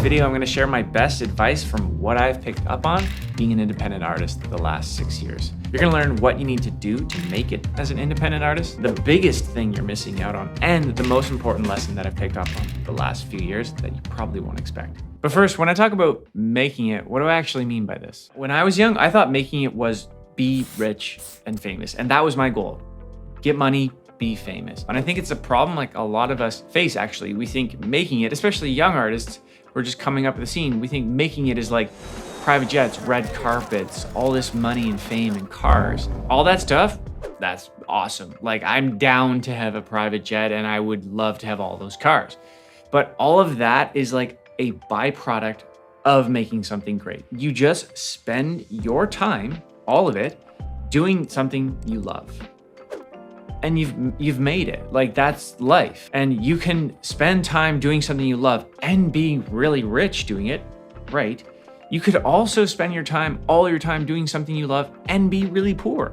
video, I'm gonna share my best advice from what I've picked up on being an independent artist the last 6 years. You're gonna learn what you need to do to make it as an independent artist, the biggest thing you're missing out on, and the most important lesson that I've picked up on the last few years that you probably won't expect. But first, when I talk about making it, what do I actually mean by this? When I was young, I thought making it was be rich and famous, and that was my goal. Get money, be famous. And I think it's a problem like a lot of us face actually. We think making it, especially young artists who are just coming up at the scene, we think making it is like private jets, red carpets, all this money and fame and cars. All that stuff, that's awesome. Like I'm down to have a private jet and I would love to have all those cars. But all of that is like a byproduct of making something great. You just spend your time, all of it, doing something you love. And you've made it. Like that's life. And you can spend time doing something you love and being really rich doing it, right? You could also spend all your time doing something you love and be really poor.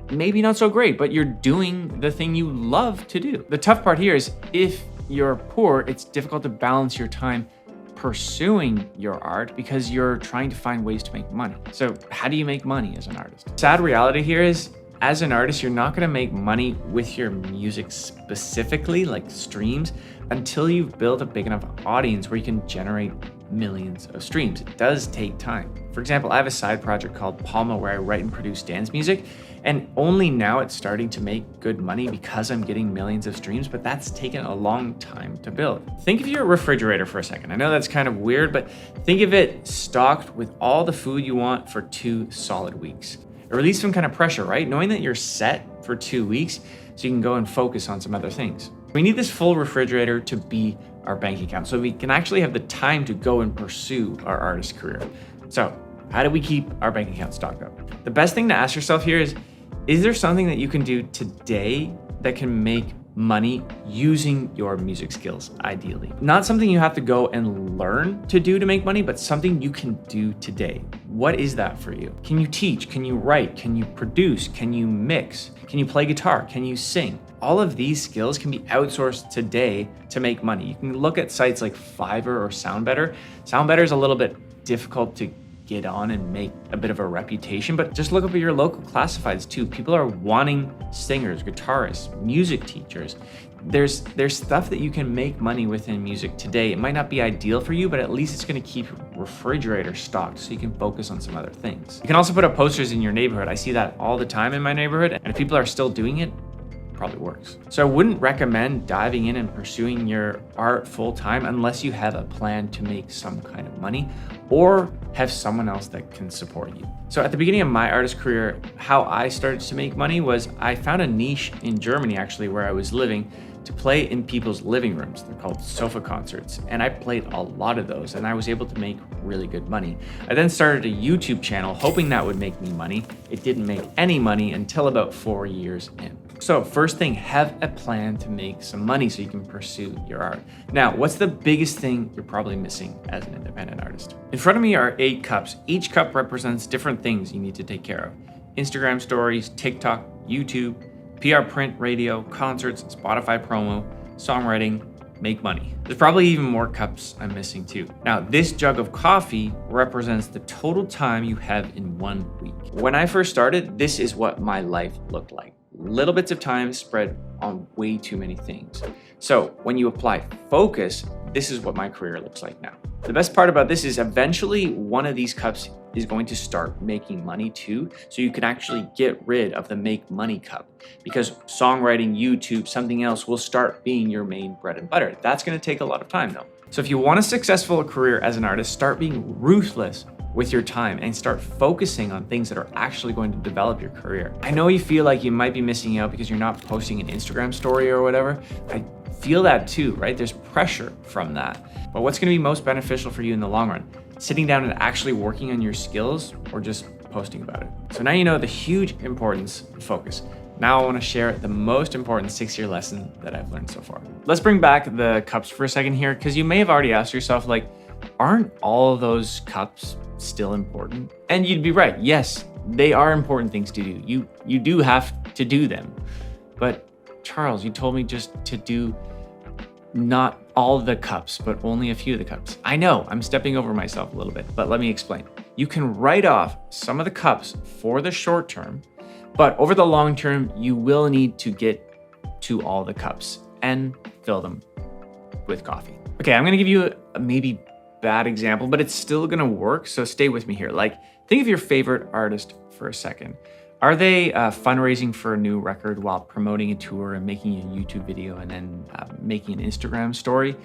Maybe not so great, but you're doing the thing you love to do. The tough part here is if you're poor, it's difficult to balance your time pursuing your art because you're trying to find ways to make money. So how do you make money as an artist? Sad reality here is, as an artist, you're not gonna make money with your music specifically, like streams, until you've built a big enough audience where you can generate millions of streams. It does take time. For example, I have a side project called Palma where I write and produce dance music, and only now it's starting to make good money because I'm getting millions of streams, but that's taken a long time to build. Think of your refrigerator for a second. I know that's kind of weird, but think of it stocked with all the food you want for 2 solid weeks. It relieves some kind of pressure, right? Knowing that you're set for 2 weeks so you can go and focus on some other things. We need this full refrigerator to be our bank account so we can actually have the time to go and pursue our artist career. So how do we keep our bank account stocked up? The best thing to ask yourself here is there something that you can do today that can make money using your music skills, ideally? Not something you have to go and learn to do to make money, but something you can do today. What is that for you? Can you teach? Can you write? Can you produce? Can you mix? Can you play guitar? Can you sing? All of these skills can be outsourced today to make money. You can look at sites like Fiverr or SoundBetter. SoundBetter is a little bit difficult to get on and make a bit of a reputation, but just look up at your local classifieds too. People are wanting singers, guitarists, music teachers. There's stuff that you can make money within music today. It might not be ideal for you, but at least it's gonna keep your refrigerator stocked so you can focus on some other things. You can also put up posters in your neighborhood. I see that all the time in my neighborhood, and if people are still doing it, probably works. So I wouldn't recommend diving in and pursuing your art full time unless you have a plan to make some kind of money or have someone else that can support you. So at the beginning of my artist career, how I started to make money was I found a niche in Germany actually where I was living to play in people's living rooms. They're called sofa concerts. And I played a lot of those and I was able to make really good money. I then started a YouTube channel hoping that would make me money. It didn't make any money until about 4 years in. So first thing, have a plan to make some money so you can pursue your art. Now, what's the biggest thing you're probably missing as an independent artist? In front of me are 8 cups. Each cup represents different things you need to take care of. Instagram stories, TikTok, YouTube, PR print, radio, concerts, Spotify promo, songwriting, make money. There's probably even more cups I'm missing too. Now, this jug of coffee represents the total time you have in 1 week. When I first started, this is what my life looked like. Little bits of time spread on way too many things. So when you apply focus, this is what my career looks like now. The best part about this is eventually one of these cups is going to start making money too, so you can actually get rid of the make money cup because songwriting, YouTube, something else will start being your main bread and butter. That's gonna take a lot of time though. So if you want a successful career as an artist, start being ruthless with your time and start focusing on things that are actually going to develop your career. I know you feel like you might be missing out because you're not posting an Instagram story or whatever. I feel that too, right? There's pressure from that. But what's gonna be most beneficial for you in the long run? Sitting down and actually working on your skills or just posting about it? So now you know the huge importance of focus. Now I want to share the most important 6-year lesson that I've learned so far. Let's bring back the cups for a second here, because you may have already asked yourself, like, aren't all of those cups still important? And you'd be right. Yes, they are important things to do. You do have to do them. But Charles, you told me just to do not all the cups, but only a few of the cups. I know I'm stepping over myself a little bit, but let me explain. You can write off some of the cups for the short term, but over the long term, you will need to get to all the cups and fill them with coffee. Okay, I'm gonna give you a maybe bad example, but it's still gonna work, so stay with me here. Like, think of your favorite artist for a second. Are they fundraising for a new record while promoting a tour and making a YouTube video and then making an Instagram story?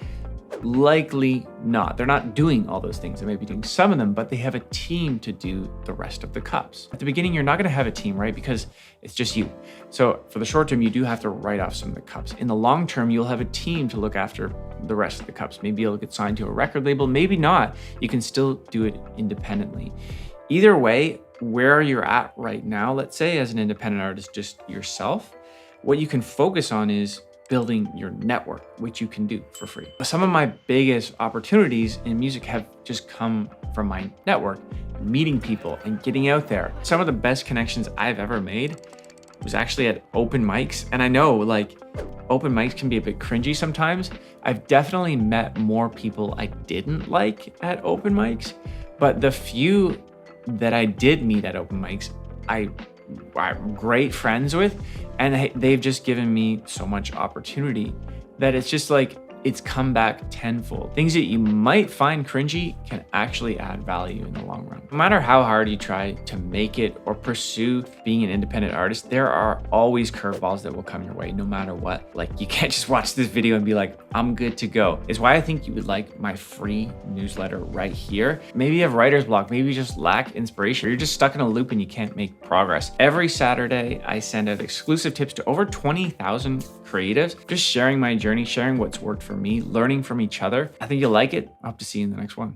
Likely not. They're not doing all those things. They may be doing some of them, but they have a team to do the rest of the cups. At the beginning, you're not going to have a team, right? Because it's just you. So for the short term, you do have to write off some of the cups. In the long term, you'll have a team to look after the rest of the cups. Maybe you'll get signed to a record label, maybe not. You can still do it independently. Either way, where you're at right now, let's say as an independent artist, just yourself, what you can focus on is building your network, which you can do for free. Some of my biggest opportunities in music have just come from my network, meeting people and getting out there. Some of the best connections I've ever made was actually at open mics. And I know like open mics can be a bit cringy sometimes. I've definitely met more people I didn't like at open mics, but the few that I did meet at open mics, I'm great friends with, and they've just given me so much opportunity that it's just like, it's come back tenfold. Things that you might find cringy can actually add value in the long run. No matter how hard you try to make it or pursue being an independent artist, there are always curveballs that will come your way no matter what. Like, you can't just watch this video and be like, I'm good to go. It's why I think you would like my free newsletter right here. Maybe you have writer's block, maybe you just lack inspiration, or you're just stuck in a loop and you can't make progress. Every Saturday, I send out exclusive tips to over 20,000 creatives, just sharing my journey, sharing what's worked for me, learning from each other. I think you'll like it. I hope to see you in the next one.